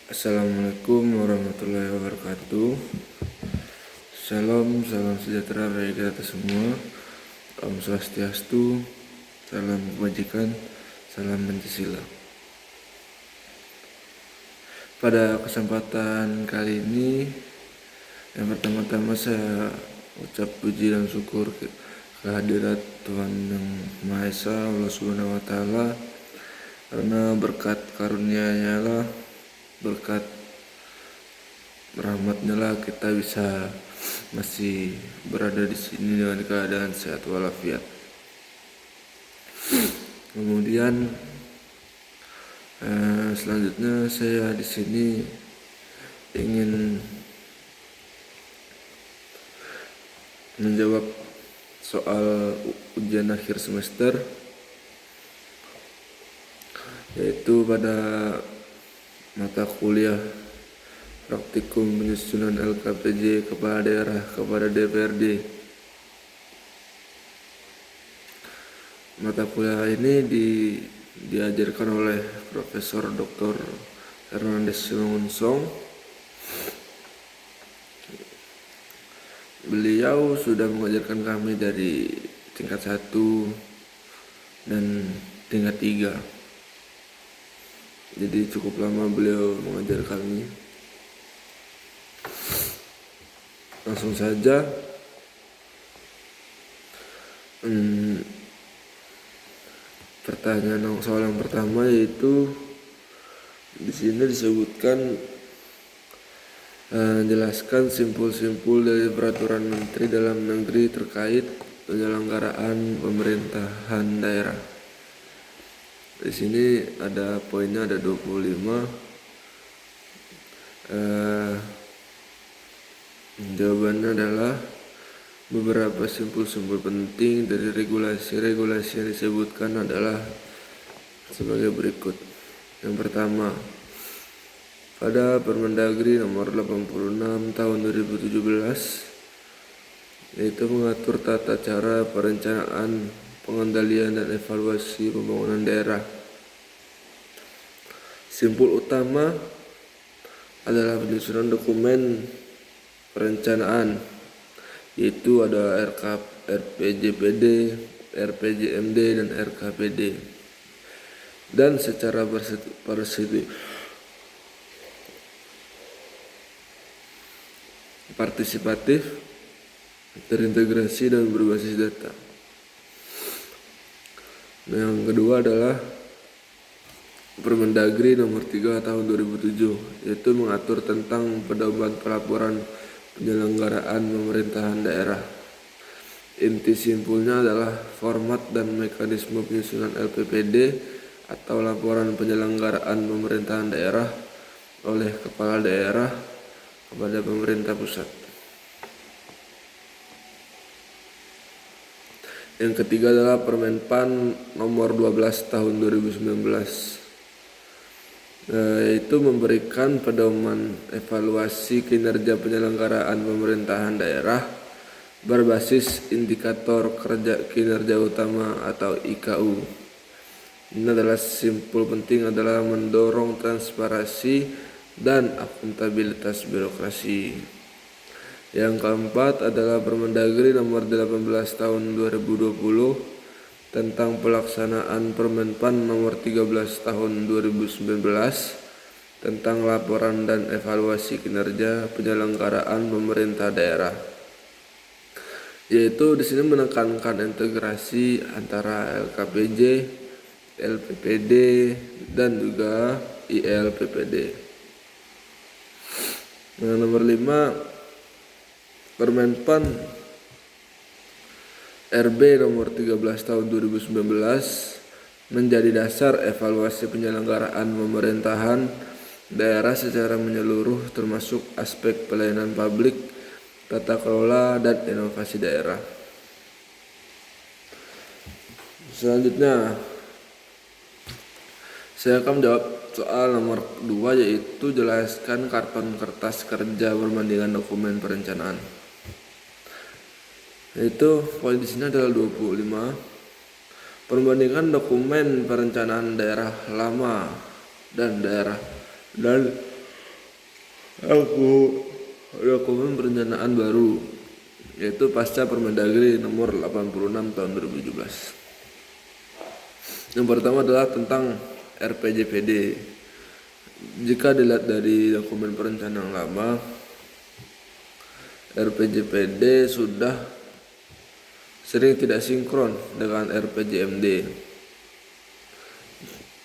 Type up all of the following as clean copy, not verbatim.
Assalamualaikum warahmatullahi wabarakatuh. Salam sejahtera bagi kita semua. Om Swastiastu, salam kebajikan, salam Pancasila. Pada kesempatan kali ini, yang pertama-tama saya ucap puji dan syukur kehadirat Tuhan Yang Maha Esa, Allah Subhanahu wa Ta'ala, karena berkat karunia-Nya lah, berkat rahmatnya lah kita bisa masih berada di sini dengan keadaan sehat walafiat. Kemudian selanjutnya saya di sini ingin menjawab soal ujian akhir semester, yaitu pada mata kuliah praktikum penyusunan LKPJ kepala daerah kepada DPRD. Mata kuliah ini diajarkan oleh Profesor Dr. Hernandez Simangunsong. Beliau sudah mengajarkan kami dari tingkat 1 dan tingkat 3. Jadi cukup lama beliau mengajar kami. Langsung saja. Pertanyaan soal yang pertama, yaitu di sini disebutkan jelaskan simpul-simpul dari peraturan Menteri Dalam Negeri terkait penyelenggaraan pemerintahan daerah. Di sini ada poinnya, ada 25. Jawabannya adalah beberapa simpul-simpul penting dari regulasi-regulasi yang disebutkan adalah sebagai berikut. Yang pertama, pada Permendagri nomor 86 tahun 2017, yaitu mengatur tata cara perencanaan, pengendalian dan evaluasi pembangunan daerah. Simpul utama adalah penyusunan dokumen perencanaan, yaitu ada RPJPD, RPJMD, dan RKPD. Dan secara partisipatif, terintegrasi, dan berbasis data. Yang kedua adalah Permendagri nomor 3 tahun 2007, yaitu mengatur tentang pedoman pelaporan penyelenggaraan pemerintahan daerah. Inti simpulnya adalah format dan mekanisme penyusunan LPPD atau laporan penyelenggaraan pemerintahan daerah oleh kepala daerah kepada pemerintah pusat. Yang ketiga adalah Permenpan nomor 12 tahun 2019, yaitu memberikan pedoman evaluasi kinerja penyelenggaraan pemerintahan daerah berbasis indikator kinerja utama atau IKU. Ini adalah simpul penting adalah mendorong transparansi dan akuntabilitas birokrasi. Yang keempat adalah Permendagri nomor 18 tahun 2020 tentang pelaksanaan Permenpan nomor 13 tahun 2019 tentang laporan dan evaluasi kinerja penyelenggaraan pemerintah daerah, yaitu di sini menekankan integrasi antara LKPJ, LPPD, dan juga ILPPD. Yang nomor 5, Permenpan RB nomor 13 tahun 2019 menjadi dasar evaluasi penyelenggaraan pemerintahan daerah secara menyeluruh, termasuk aspek pelayanan publik, tata kelola, dan inovasi daerah. Selanjutnya, saya akan menjawab soal nomor 2, yaitu jelaskan karton kertas kerja perbandingan dokumen perencanaan. Yaitu poin di sini adalah 25. Perbandingan dokumen perencanaan daerah lama dan Aku dokumen perencanaan baru, yaitu pasca Permendagri nomor 86 tahun 2017. Yang pertama adalah tentang RPJPD. Jika dilihat dari dokumen perencanaan lama, RPJPD sudah sering tidak sinkron dengan RPJMD.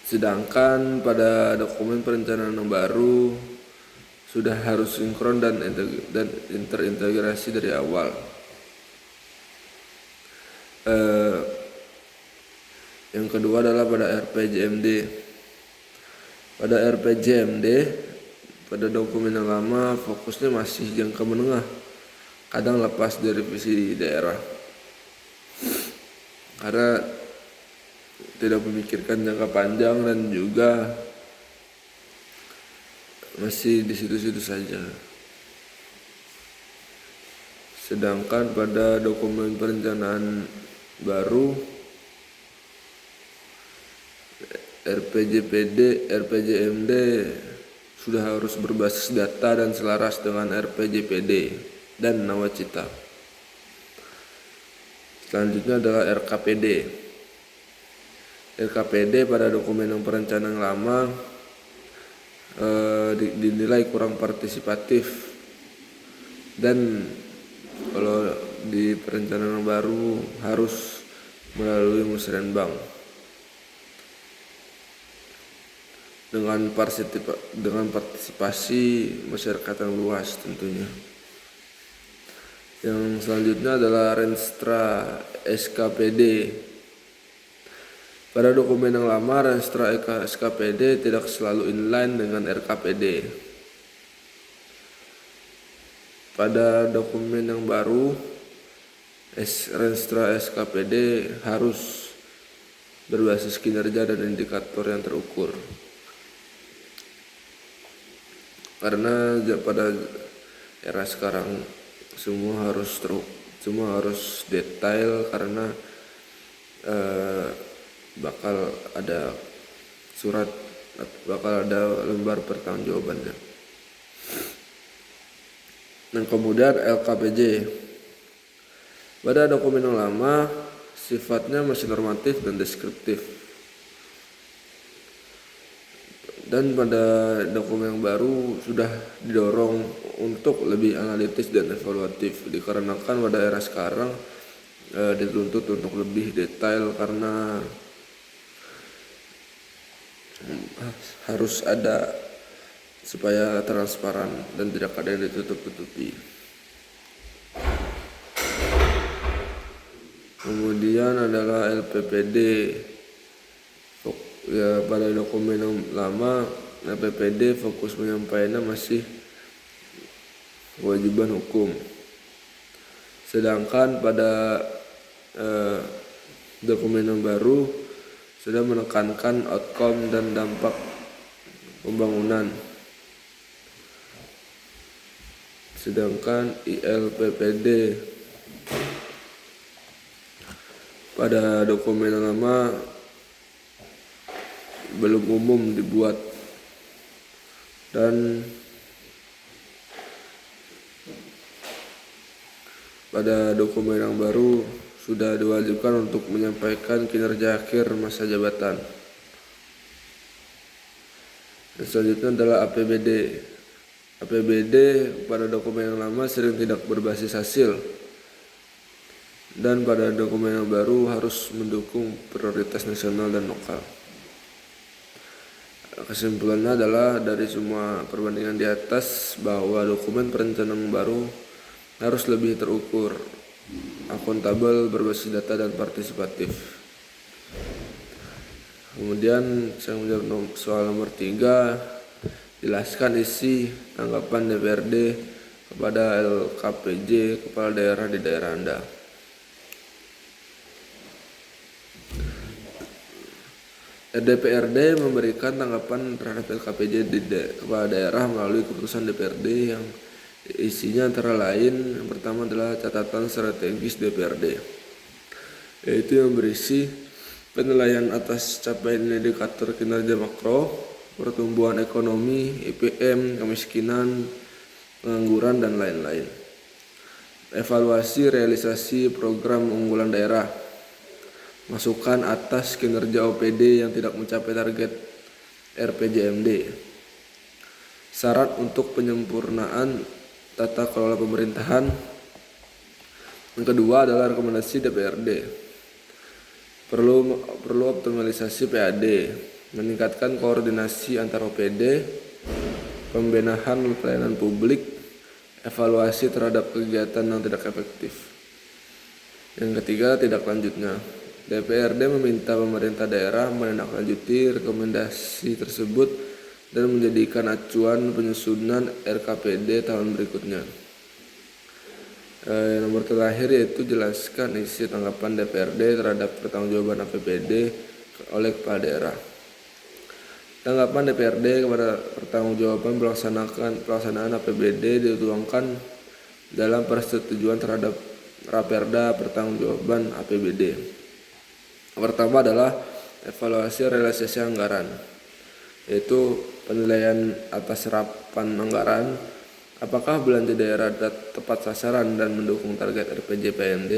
Sedangkan pada dokumen perencanaan yang baru sudah harus sinkron dan terintegrasi dari awal. Yang kedua adalah pada RPJMD. Pada RPJMD, pada dokumen yang lama fokusnya masih jangka menengah, kadang lepas dari visi daerah, karena tidak memikirkan jangka panjang dan juga masih di situ-situ saja. Sedangkan pada dokumen perencanaan baru RPJPD, RPJMD sudah harus berbasis data dan selaras dengan RPJPD dan nawacita. Selanjutnya adalah RKPD. RKPD pada dokumen yang perencanaan lama dinilai kurang partisipatif, dan kalau di perencanaan baru harus melalui musrenbang dengan partisipasi masyarakat yang luas tentunya. Yang selanjutnya adalah Renstra SKPD. Pada dokumen yang lama, Renstra SKPD tidak selalu inline dengan RKPD. Pada dokumen yang baru, Renstra SKPD harus berbasis kinerja dan indikator yang terukur. Karena pada era sekarang semua harus detail, karena bakal ada lembar pertanggungjawabannya. Dan kemudian LKPJ. Pada dokumen yang lama sifatnya masih normatif dan deskriptif. Dan pada dokumen yang baru sudah didorong untuk lebih analitis dan evaluatif, dikarenakan pada era sekarang dituntut untuk lebih detail, karena harus ada supaya transparan dan tidak ada yang ditutup-tutupi. Kemudian adalah LPPD. Ya, pada dokumen yang lama LPPD fokus penyampaiannya masih kewajiban hukum. Sedangkan pada dokumen yang baru sudah menekankan outcome dan dampak pembangunan. Sedangkan ILPPD pada dokumen yang lama belum umum dibuat, dan pada dokumen yang baru sudah diwajibkan untuk menyampaikan kinerja akhir masa jabatan. Dan selanjutnya adalah APBD. APBD pada dokumen yang lama sering tidak berbasis hasil, dan pada dokumen yang baru harus mendukung prioritas nasional dan lokal. Kesimpulannya adalah dari semua perbandingan di atas bahwa dokumen perencanaan baru harus lebih terukur, akuntabel, berbasis data dan partisipatif. Kemudian saya menjawab soal nomor 3, jelaskan isi tanggapan DPRD kepada LKPJ kepala daerah di daerah Anda. DPRD memberikan tanggapan terhadap LKPJ kepala daerah melalui keputusan DPRD yang isinya antara lain, yang pertama adalah catatan strategis DPRD, yaitu yang berisi penilaian atas capaian indikator kinerja makro, pertumbuhan ekonomi, IPM, kemiskinan, pengangguran, dan lain-lain. Evaluasi realisasi program unggulan daerah. Masukan atas kinerja OPD yang tidak mencapai target RPJMD. Syarat untuk penyempurnaan tata kelola pemerintahan. Yang kedua adalah rekomendasi DPRD. Perlu optimalisasi PAD, meningkatkan koordinasi antar OPD, pembenahan pelayanan publik, evaluasi terhadap kegiatan yang tidak efektif. Yang ketiga, tidak lanjutnya. DPRD meminta pemerintah daerah menindaklanjuti rekomendasi tersebut dan menjadikan acuan penyusunan RKPD tahun berikutnya. Nomor terakhir yaitu jelaskan isi tanggapan DPRD terhadap pertanggungjawaban APBD oleh kepala daerah. Tanggapan DPRD kepada pertanggungjawaban pelaksanaan APBD dituangkan dalam persetujuan terhadap Raperda pertanggungjawaban APBD. Pertama adalah evaluasi realisasi anggaran, yaitu penilaian atas serapan anggaran, apakah belanja daerah tepat sasaran dan mendukung target RPJMD.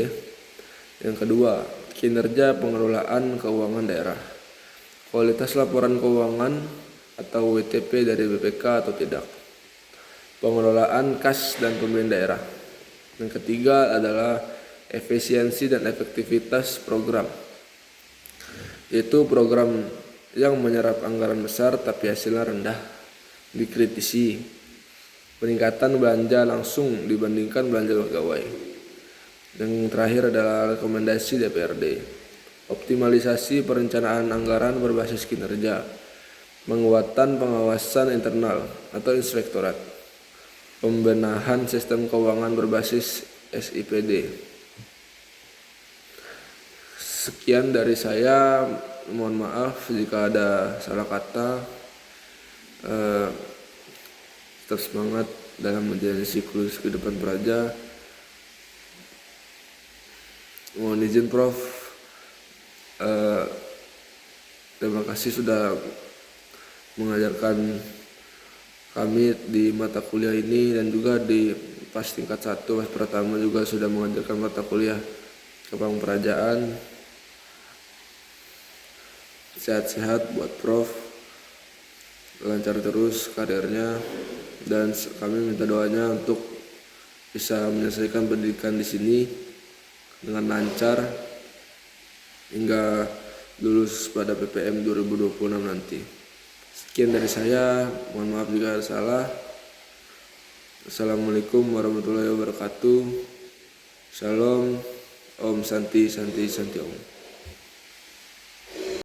Yang kedua, kinerja pengelolaan keuangan daerah, kualitas laporan keuangan atau WTP dari BPK atau tidak, pengelolaan kas dan pembelian daerah. Yang ketiga adalah efisiensi dan efektivitas program, yaitu program yang menyerap anggaran besar tapi hasilnya rendah, dikritisi. Peningkatan belanja langsung dibandingkan belanja pegawai. Yang terakhir adalah rekomendasi DPRD. Optimalisasi perencanaan anggaran berbasis kinerja, penguatan pengawasan internal atau inspektorat, pembenahan sistem keuangan berbasis SIPD. Sekian dari saya, mohon maaf jika ada salah kata. Tetap semangat dalam menjalani siklus kehidupan praja. Mohon izin Prof. Terima kasih sudah mengajarkan kami di mata kuliah ini, dan juga di pas tingkat 1 pas pertama juga sudah mengajarkan mata kuliah kepangperajaan. Sehat-sehat buat Prof, lancar terus karirnya, dan kami minta doanya untuk bisa menyelesaikan pendidikan di sini dengan lancar hingga lulus pada PPM 2026 nanti. Sekian dari saya, mohon maaf jika ada salah. Assalamualaikum warahmatullahi wabarakatuh. Shalom, Om Santi Santi Santi Om.